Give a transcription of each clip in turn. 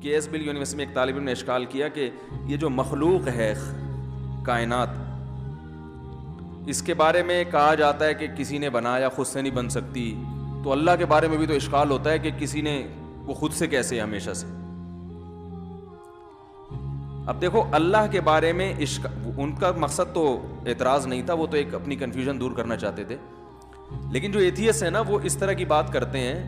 کے ایس بل یونیورسٹی میں ایک طالب علم نے اشکال کیا کہ یہ جو مخلوق ہے کائنات، اس کے بارے میں کہا جاتا ہے کہ کسی نے بنایا، خود سے نہیں بن سکتی، تو اللہ کے بارے میں بھی تو اشکال ہوتا ہے کہ کسی نے، وہ خود سے کیسے ہے ہمیشہ سے؟ اب دیکھو اللہ کے بارے میں ان کا مقصد تو اعتراض نہیں تھا، وہ تو ایک اپنی کنفیوژن دور کرنا چاہتے تھے، لیکن جو ایتھیسٹ ہیں نا وہ اس طرح کی بات کرتے ہیں،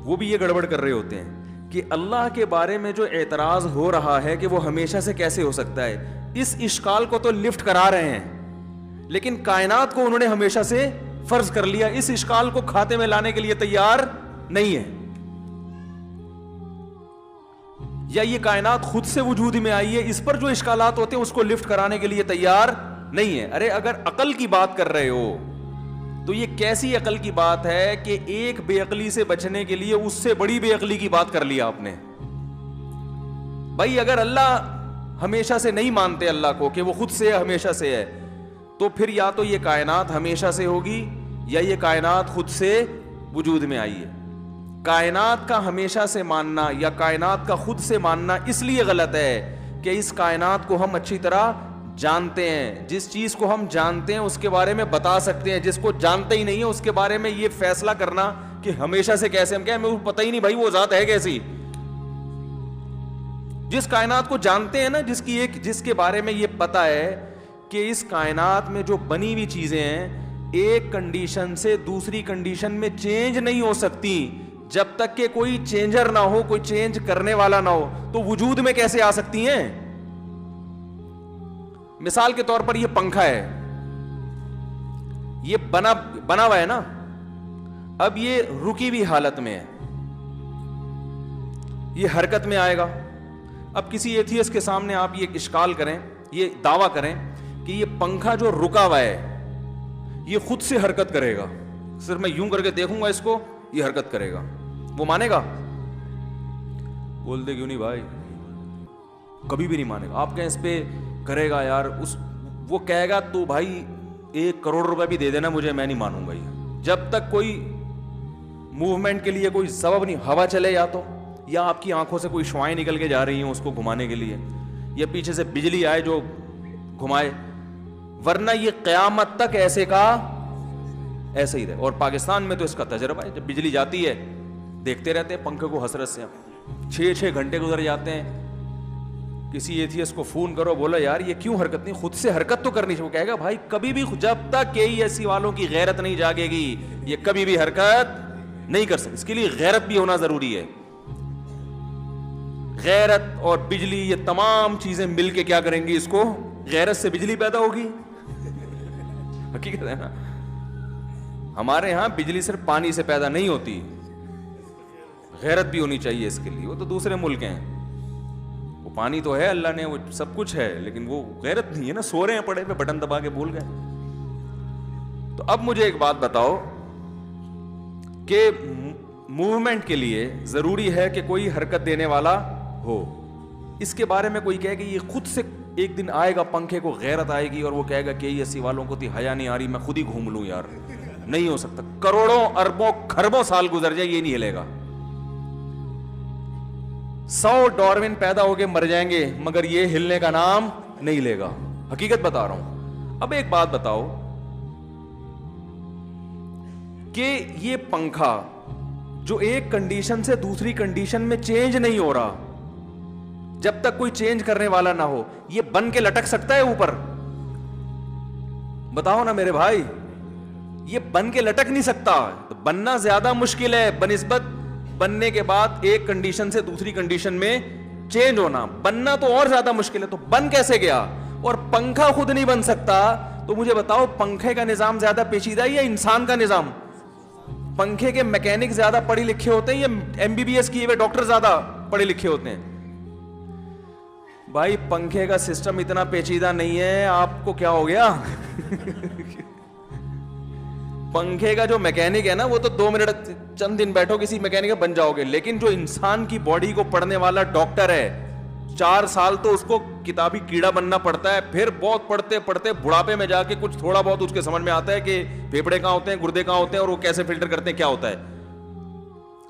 وہ بھی یہ گڑبڑ کر رہے ہوتے ہیں کہ اللہ کے بارے میں جو اعتراض ہو رہا ہے کہ وہ ہمیشہ سے کیسے ہو سکتا ہے، اس اشکال کو تو لفٹ کرا رہے ہیں، لیکن کائنات کو انہوں نے ہمیشہ سے فرض کر لیا، اس اشکال کو کھاتے میں لانے کے لیے تیار نہیں ہے، یا یہ کائنات خود سے وجود میں آئی ہے، اس پر جو اشکالات ہوتے ہیں اس کو لفٹ کرانے کے لیے تیار نہیں ہے۔ ارے اگر عقل کی بات کر رہے ہو تو یہ کیسی عقل کی بات ہے کہ ایک بے عقلی سے بچنے کے لیے اس سے بڑی بے عقلی کی بات کر لیا آپ نے؟ بھائی اگر اللہ ہمیشہ سے نہیں مانتے اللہ کو کہ وہ خود سے ہمیشہ سے ہے، تو پھر یا تو یہ کائنات ہمیشہ سے ہوگی یا یہ کائنات خود سے وجود میں آئی ہے۔ کائنات کا ہمیشہ سے ماننا یا کائنات کا خود سے ماننا اس لیے غلط ہے کہ اس کائنات کو ہم اچھی طرح جانتے ہیں، جس چیز کو ہم جانتے ہیں اس کے بارے میں بتا سکتے ہیں، جس کو جانتے ہی نہیں ہے اس کے بارے میں یہ فیصلہ کرنا کہ ہمیشہ سے کیسے، ہم کہیں ہمیں پتہ ہی نہیں بھائی وہ ذات ہے کیسی۔ جس کائنات کو جانتے ہیں نا، جس کے بارے میں یہ پتا ہے کہ اس کائنات میں جو بنی ہوئی چیزیں ہیں ایک کنڈیشن سے دوسری کنڈیشن میں چینج نہیں ہو سکتی، جب تک کہ کوئی چینجر نہ ہو، کوئی چینج کرنے والا نہ ہو، تو وجود میں کیسے آ سکتی ہیں؟ مثال کے طور پر یہ پنکھا ہے، یہ بنا ہوا ہے نا، اب یہ رکی ہوئی حالت میں ہے، یہ حرکت میں آئے گا۔ اب کسی ایتھیسٹ کے سامنے آپ یہ اشکال کریں، یہ دعویٰ کریں کہ یہ پنکھا جو رکا ہوا ہے یہ خود سے حرکت کرے گا، صرف میں یوں کر کے دیکھوں گا اس کو، یہ حرکت کرے گا، وہ مانے گا؟ بول دے کیوں نہیں بھائی، کبھی بھی نہیں مانے گا۔ آپ کہیں اس پہ کرے گا یار، وہ کہے گا تو بھائی 1 کروڑ روپے بھی دے دینا مجھے، میں نہیں مانوں گا یہ، جب تک کوئی موومنٹ کے لیے کوئی سبب نہیں، ہوا چلے یا آپ کی آنکھوں سے کوئی شعائیں نکل کے جا رہی ہیں اس کو گھمانے کے لیے، یا پیچھے سے بجلی آئے جو گھمائے، ورنہ یہ قیامت تک ایسے کا ایسے ہی رہے۔ اور پاکستان میں تو اس کا تجربہ ہے، جب بجلی جاتی ہے دیکھتے رہتے ہیں پنکھے کو حسرت سے، 6 گھنٹے گزر جاتے ہیں، کسی ایتھیسٹ کو فون کرو، بولا یار یہ کیوں حرکت نہیں، خود سے حرکت تو کرنی چاہیے، وہ کہے گا بھائی کبھی بھی، جب تک KESC والوں کی غیرت نہیں جاگے گی یہ کبھی بھی حرکت نہیں کر سکتے، اس کے لیے غیرت بھی ہونا ضروری ہے۔ غیرت اور بجلی یہ تمام چیزیں مل کے کیا کریں گی اس کو، غیرت سے بجلی پیدا ہوگی، حقیقت ہے نا۔ ہمارے ہاں بجلی صرف پانی سے پیدا نہیں ہوتی، غیرت بھی ہونی چاہیے اس کے لیے، وہ تو دوسرے ملک ہیں، وہ پانی تو ہے اللہ نے، وہ سب کچھ ہے، لیکن وہ غیرت نہیں ہے نا، سو رہے ہیں پڑے پہ بٹن دبا کے بھول گئے۔ تو اب مجھے ایک بات بتاؤ کہ موومنٹ کے لیے ضروری ہے کہ کوئی حرکت دینے والا ہو، اس کے بارے میں کوئی کہے کہ یہ خود سے ایک دن آئے گا، پنکھے کو غیرت آئے گی اور وہ کہے گا کہ KESC والوں کو تھی حیا نہیں آ رہی، میں خود ہی گھوم لوں یار، نہیں ہو سکتا، کروڑوں اربوں کھربوں سال گزر جائے یہ نہیں ہلے گا، 100 ڈارون پیدا ہو کے مر جائیں گے مگر یہ ہلنے کا نام نہیں لے گا، حقیقت بتا رہا ہوں۔ اب ایک بات بتاؤ کہ یہ پنکھا جو ایک کنڈیشن سے دوسری کنڈیشن میں چینج نہیں ہو رہا، جب تک کوئی چینج کرنے والا نہ ہو، یہ بن کے لٹک سکتا ہے اوپر؟ بتاؤ نا میرے بھائی، یہ بن کے لٹک نہیں سکتا، بننا زیادہ مشکل ہے بنسبت بننے کے بعد ایک کنڈیشن سے دوسری کنڈیشن میں چینج ہونا، بننا تو اور زیادہ مشکل ہے، تو بن کیسے گیا؟ اور پنکھا خود نہیں بن سکتا، تو مجھے بتاؤ پنکھے کا نظام زیادہ پیچیدہ ہے یا انسان کا نظام؟ پنکھے کے میکینک زیادہ پڑھے لکھے ہوتے ہیں یا MBBS کیے ہوئے ڈاکٹر زیادہ پڑھے لکھے ہوتے ہیں؟ بھائی پنکھے کا سسٹم اتنا پیچیدہ نہیں ہے، آپ کو کیا ہو گیا؟ پنکھے کا جو میکینک ہے نا وہ تو 2 منٹ چند دن بیٹھو کسی میکینک بن جاؤ گے، لیکن جو انسان کی باڈی کو پڑھنے والا ڈاکٹر ہے 4 سال تو اس کو کتابی کیڑا بننا پڑتا ہے، پھر بہت پڑھتے پڑھتے بڑھاپے میں جا کے کچھ تھوڑا بہت اس کے سمجھ میں آتا ہے کہ پھیپھڑے کہاں ہوتے ہیں، گردے کہاں ہوتے ہیں اور وہ کیسے فلٹر کرتے ہیں، کیا ہوتا ہے۔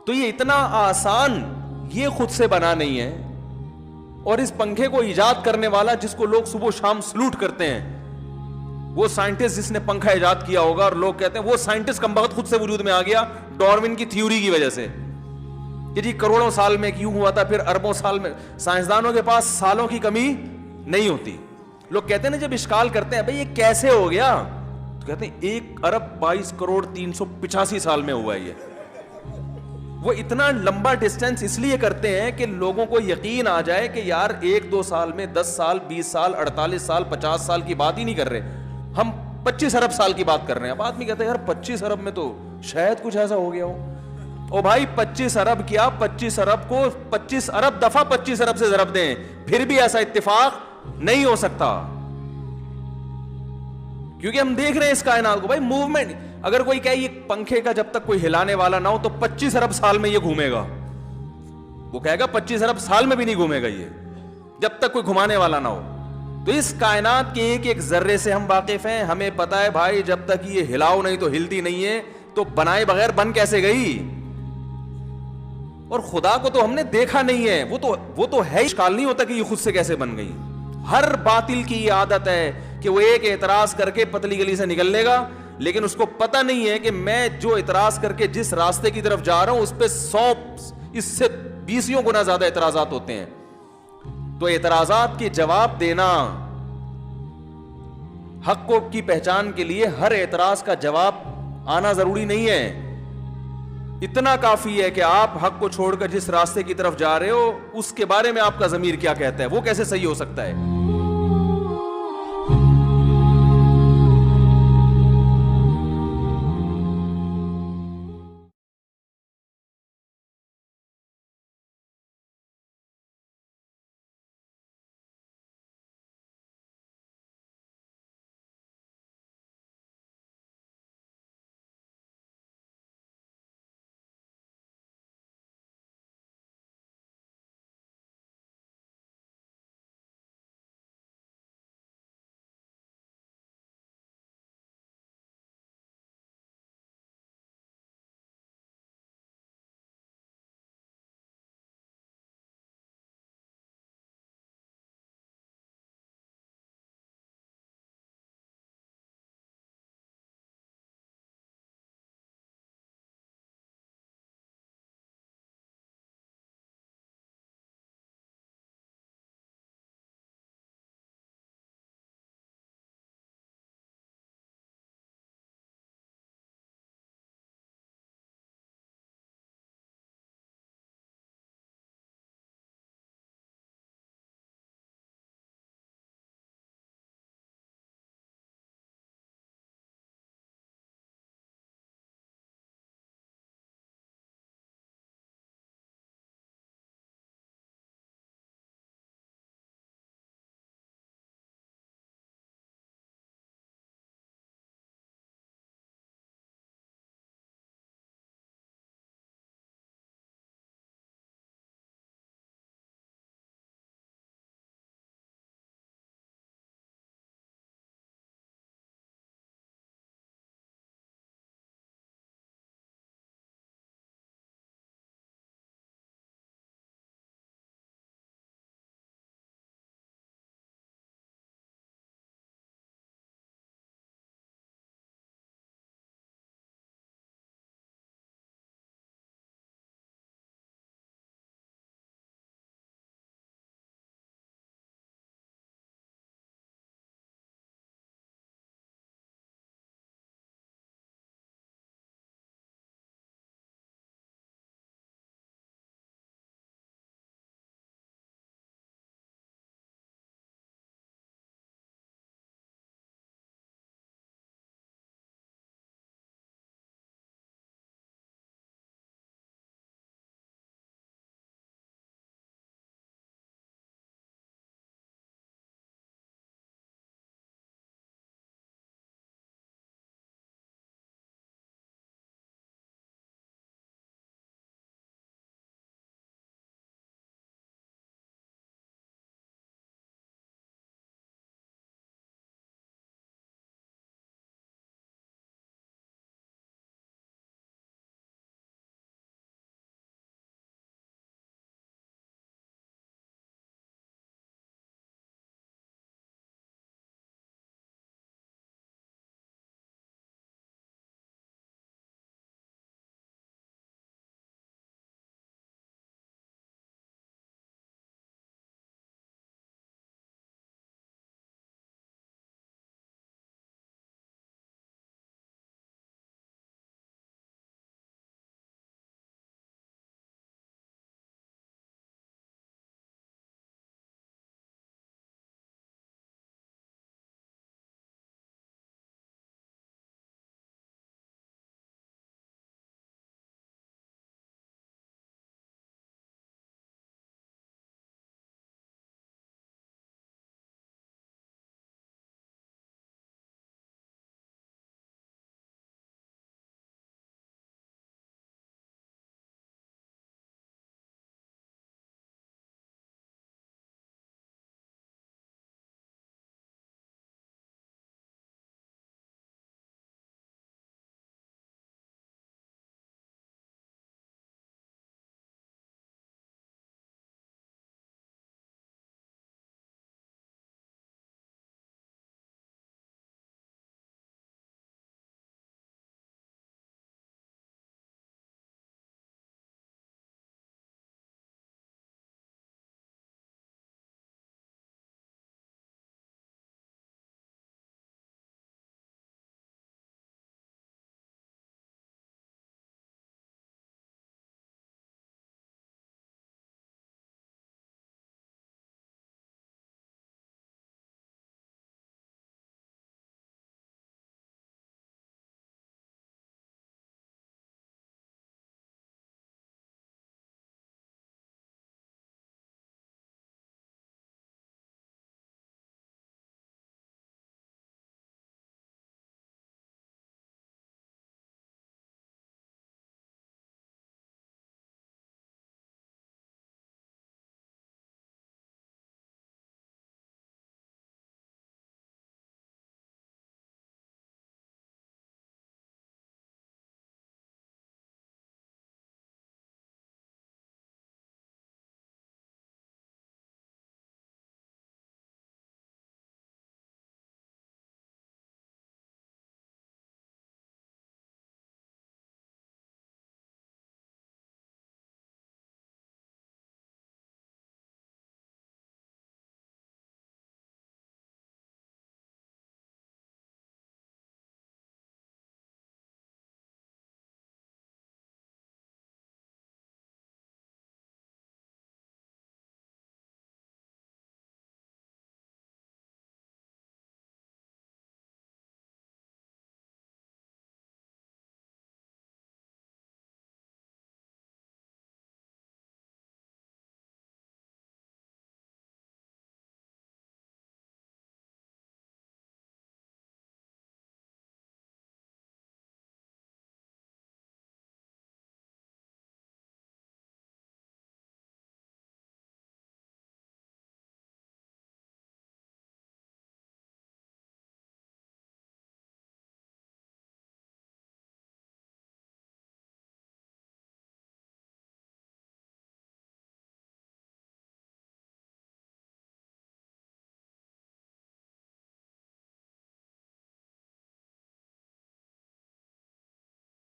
تو یہ اتنا آسان یہ خود سے بنا نہیں ہے. اور اس پنکھے کو ایجاد کرنے والا جس کو لوگ صبح شام سلوٹ کرتے ہیں, وہ سائنٹسٹ جس نے پنکھا ایجاد کیا ہوگا, اور لوگ کہتے ہیں وہ سائنٹسٹ کمبخت خود سے وجود میں آ گیا ڈارون کی تھیوری کی وجہ سے کہ جی کروڑوں سال میں کیوں ہوا تھا, پھر اربوں سال میں. سائنسدانوں کے پاس سالوں کی کمی نہیں ہوتی. لوگ کہتے ہیں نا جب اشکال کرتے ہیں بھئی یہ کیسے ہو گیا, تو کہتے ہیں 1,22,385 سال میں ہوا ہے یہ. وہ اتنا لمبا ڈسٹینس اس لیے کرتے ہیں کہ لوگوں کو یقین آ جائے کہ یار 1-2 سال میں 10 سال 20 سال 48 سال 50 سال کی بات ہی نہیں کر رہے, ہم 25 ارب سال کی بات کر رہے ہیں. اب آدمی کہتا ہے یار 25 ارب میں تو شاید کچھ ایسا ہو گیا ہو. او بھائی 25 ارب کیا, 25 ارب کو 25 ارب دفعہ 25 ارب سے ضرب دیں, پھر بھی ایسا اتفاق نہیں ہو سکتا. کیونکہ ہم دیکھ رہے ہیں اس کائنات کو. بھائی موومنٹ, اگر کوئی کہے یہ پنکھے کا جب تک کوئی ہلانے والا نہ ہو تو 25 ارب سال میں یہ گھومے گا, وہ کہے گا 25 ارب سال میں بھی نہیں گھومے گا یہ, جب تک کوئی گھمانے والا نہ ہو. تو اس کائنات کے ایک ایک ذرے سے ہم واقف ہیں. ہمیں پتا ہے بھائی جب تک یہ ہلاؤ نہیں تو ہلتی نہیں ہے, تو بنائے بغیر بن کیسے گئی. اور خدا کو تو ہم نے دیکھا نہیں ہے, وہ تو ہے, اشکال نہیں ہوتا کہ یہ خود سے کیسے بن گئی. ہر باطل کی یہ عادت ہے کہ وہ ایک اعتراض کر کے پتلی گلی سے نکل لے گا, لیکن اس کو پتہ نہیں ہے کہ میں جو اعتراض کر کے جس راستے کی طرف جا رہا ہوں اس پہ 100 اس سے 20 گنا زیادہ اعتراضات ہوتے ہیں. تو اعتراضات کے جواب دینا, حق کو کی پہچان کے لیے ہر اعتراض کا جواب آنا ضروری نہیں ہے. اتنا کافی ہے کہ آپ حق کو چھوڑ کر جس راستے کی طرف جا رہے ہو اس کے بارے میں آپ کا ضمیر کیا کہتا ہے, وہ کیسے صحیح ہو سکتا ہے.